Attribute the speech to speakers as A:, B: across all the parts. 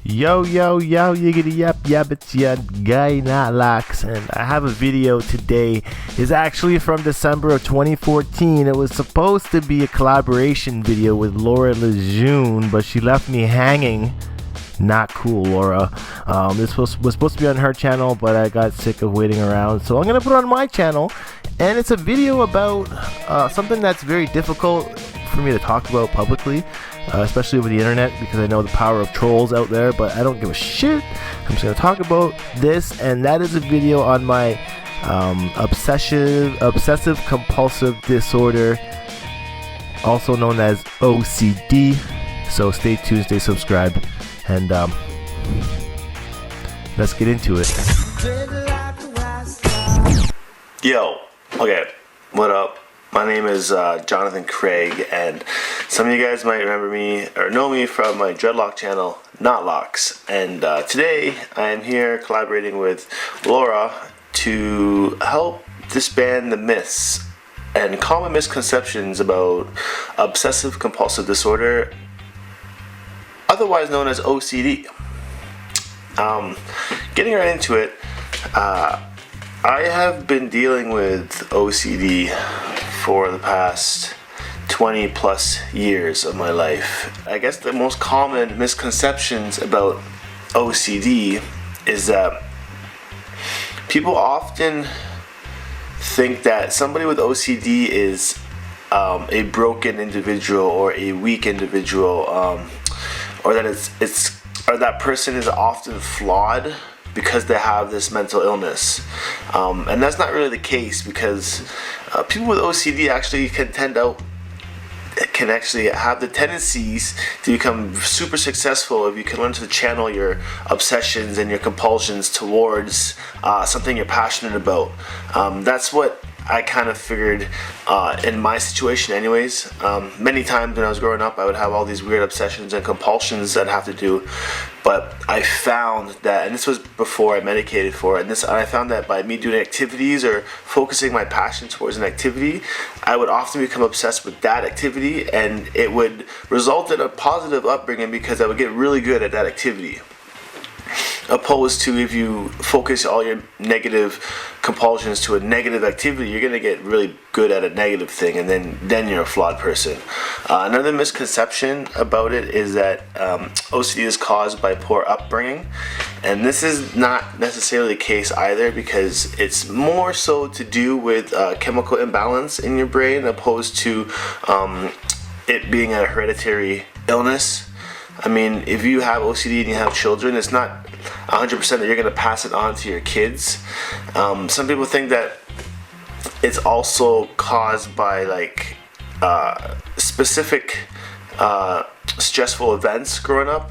A: Yo, yiggity yap, yabbits, ya guy not locks, and I have a video today. It's actually from December of 2014. It was supposed to be a collaboration video with Laura Lejeune, but she left me hanging. Not cool, Laura. This was supposed to be on her channel, but I got sick of waiting around, so I'm gonna put it on my channel. And it's a video about something that's very difficult for me to talk about publicly, especially over the internet, because I know the power of trolls out there, but I don't give a shit. I'm just gonna talk about this, and that is a video on my obsessive compulsive disorder, also known as OCD. So stay tuned, stay subscribed, and let's get into it. Yo, okay, what up? My name is Jonathan Craig, and some of you guys might remember me or know me from my dreadlock channel, Not Locks. And today I am here collaborating with Laura to help disband the myths and common misconceptions about obsessive compulsive disorder, otherwise known as OCD. Getting right into it, I have been dealing with OCD for the past 20 plus years of my life. I guess the most common misconceptions about OCD is that people often think that somebody with OCD is a broken individual or a weak individual, or that or that person is often flawed because they have this mental illness, and that's not really the case, because people with OCD actually can actually have the tendencies to become super successful if you can learn to channel your obsessions and your compulsions towards something you're passionate about. That's what I kind of figured in my situation anyways. Many times when I was growing up, I would have all these weird obsessions and compulsions that have to do, but I found that, and this was before I medicated for it, and I found that by me doing activities or focusing my passion towards an activity, I would often become obsessed with that activity, and it would result in a positive upbringing because I would get really good at that activity. Opposed to if you focus all your negative compulsions to a negative activity, you're going to get really good at a negative thing, and then you're a flawed person. Another misconception about it is that OCD is caused by poor upbringing, and this is not necessarily the case either, because it's more so to do with chemical imbalance in your brain, opposed to it being a hereditary illness. I mean, if you have OCD and you have children, it's not 100% that you're going to pass it on to your kids. Some people think that it's also caused by like specific stressful events growing up,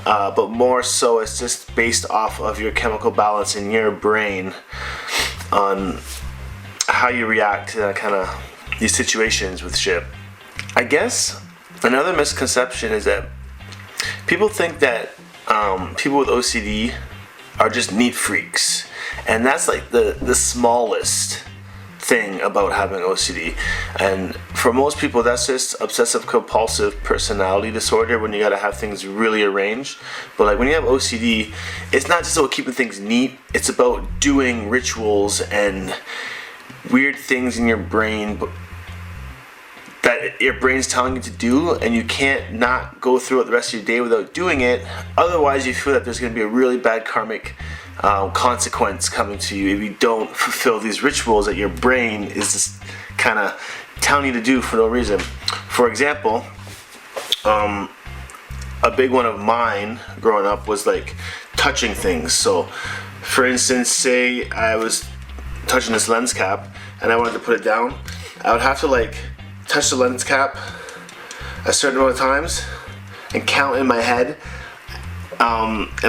A: but more so it's just based off of your chemical balance in your brain on how you react to kind of these situations with shit. I guess another misconception is that people think that people with OCD are just neat freaks, and that's like the smallest thing about having OCD. And for most people, that's just obsessive compulsive personality disorder, when you gotta have things really arranged. But like when you have OCD, it's not just about keeping things neat, it's about doing rituals and weird things in your brain that your brain's telling you to do, and you can't not go through it the rest of your day without doing it. Otherwise, you feel that there's going to be a really bad karmic consequence coming to you if you don't fulfill these rituals that your brain is just kind of telling you to do for no reason. For example, a big one of mine growing up was like touching things. So, for instance, say I was touching this lens cap and I wanted to put it down, I would have to like touch the lens cap a certain amount of times and count in my head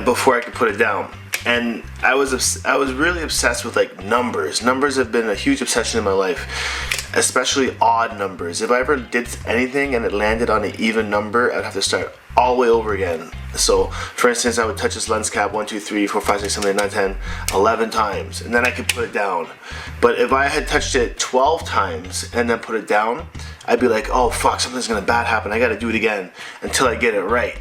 A: before I could put it down. And I was really obsessed with like numbers. Numbers have been a huge obsession in my life, especially odd numbers. If I ever did anything and it landed on an even number, I'd have to start all the way over again. So, for instance, I would touch this lens cap 1, 2, 3, 4, 5, 6, 7, 8, 9, 10, 11 times, and then I could put it down. But if I had touched it 12 times and then put it down, I'd be like, oh fuck, something's gonna bad happen, I gotta do it again until I get it right.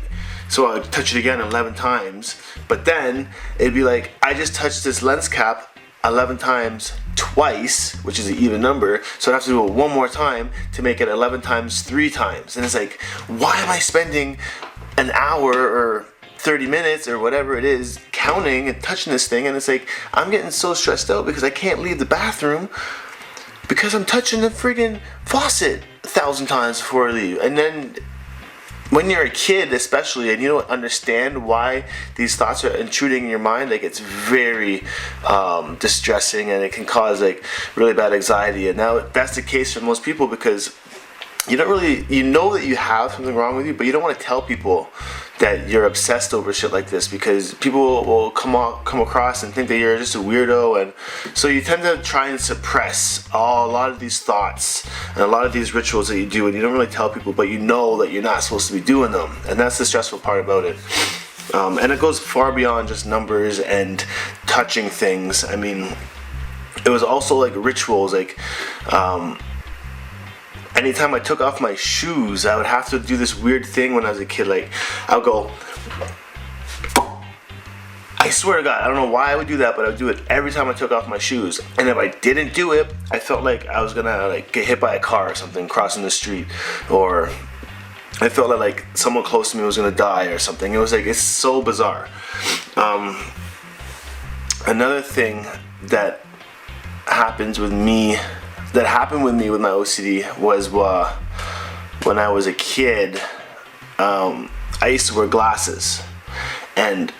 A: So I would touch it again 11 times, but then it'd be like, I just touched this lens cap 11 times twice, which is an even number, so I'd have to do it one more time to make it 11 times 3 times. And it's like, why am I spending an hour or 30 minutes or whatever it is counting and touching this thing? And it's like, I'm getting so stressed out because I can't leave the bathroom because I'm touching the friggin' faucet 1,000 times before I leave. And then when you're a kid especially and you don't understand why these thoughts are intruding in your mind, like, it's very distressing, and it can cause like really bad anxiety. And now that's the case for most people because you don't really, you know that you have something wrong with you, but you don't want to tell people that you're obsessed over shit like this because people will come across and think that you're just a weirdo. And so you tend to try and suppress a lot of these thoughts and a lot of these rituals that you do, and you don't really tell people, but you know that you're not supposed to be doing them. And that's the stressful part about it. And it goes far beyond just numbers and touching things. I mean, it was also like rituals, like anytime I took off my shoes, I would have to do this weird thing when I was a kid. Like, I would go, I swear to God, I don't know why I would do that, but I would do it every time I took off my shoes. And if I didn't do it, I felt like I was gonna like get hit by a car or something crossing the street, or I felt like someone close to me was gonna die or something. It was like, it's so bizarre. Another thing that happened with me with my OCD was when I was a kid. I used to wear glasses, and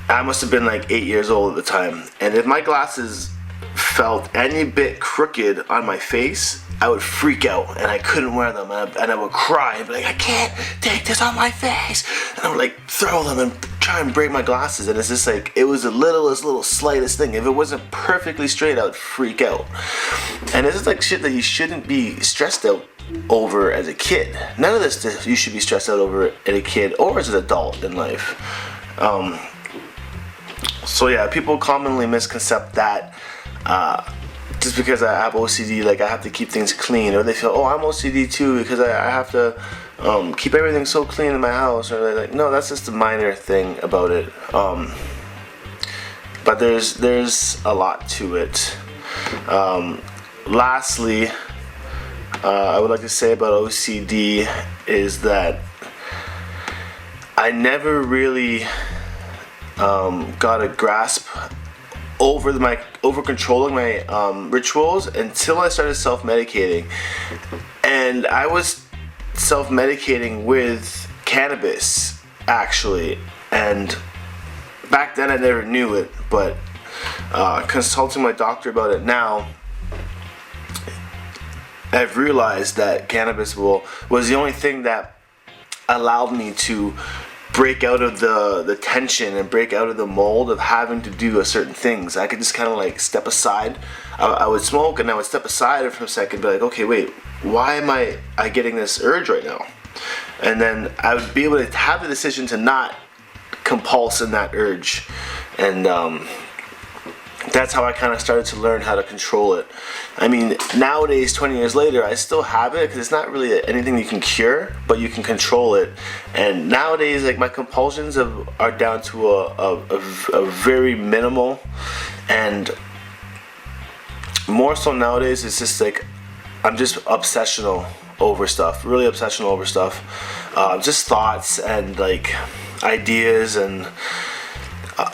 A: I must have been like 8 years old at the time. And if my glasses felt any bit crooked on my face, I would freak out and I couldn't wear them, and I would cry and be like, I can't take this on my face, and I would like throw them and try and break my glasses. And it's just like, it was the little slightest thing. If it wasn't perfectly straight, I would freak out. And this is like shit that you shouldn't be stressed out over as a kid. None of this you should be stressed out over as a kid or as an adult in life. So yeah, people commonly misconcept that just because I have OCD, like I have to keep things clean, or they feel, oh, I'm OCD too because I have to keep everything so clean in my house, or they're like, no, that's just a minor thing about it. But there's a lot to it. Lastly, I would like to say about OCD is that I never really got a grasp over controlling my rituals until I started self-medicating. And I was self-medicating with cannabis, actually, and back then I never knew it, but consulting my doctor about it now, I've realized that cannabis was the only thing that allowed me to break out of the tension and break out of the mold of having to do certain things. I could just kind of like step aside. I would smoke and I would step aside for a second and be like, okay, wait, why am I getting this urge right now? And then I would be able to have the decision to not compulse in that urge. And that's how I kind of started to learn how to control it. I mean, nowadays, 20 years later, I still have it because it's not really anything you can cure, but you can control it. And nowadays, like, my compulsions are down to a very minimal, and more so nowadays, it's just like I'm just obsessional over stuff, really obsessional over stuff, just thoughts and like ideas, and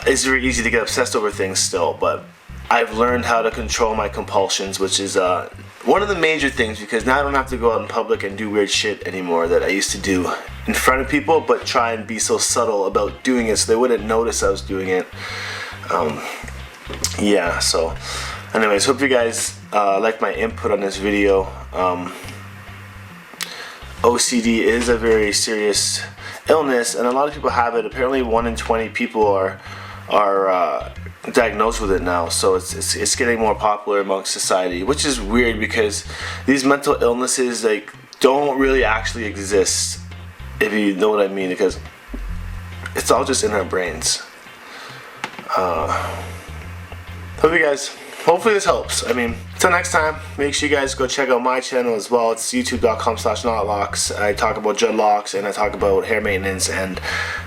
A: it's very easy to get obsessed over things still, but I've learned how to control my compulsions, which is one of the major things, because now I don't have to go out in public and do weird shit anymore that I used to do in front of people, but try and be so subtle about doing it so they wouldn't notice I was doing it. Yeah, so anyways, hope you guys like my input on this video. OCD is a very serious illness, and a lot of people have it. Apparently 1 in 20 people are diagnosed with it now, so it's getting more popular amongst society, which is weird because these mental illnesses like don't really actually exist, if you know what I mean, because it's all just in our brains. Hope you guys, hopefully this helps. I mean, Till next time, make sure you guys go check out my channel as well. It's youtube.com/knotlocks. I talk about dreadlocks and I talk about hair maintenance and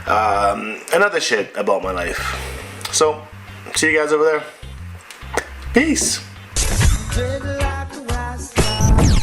A: other shit about my life. So, see you guys over there. Peace.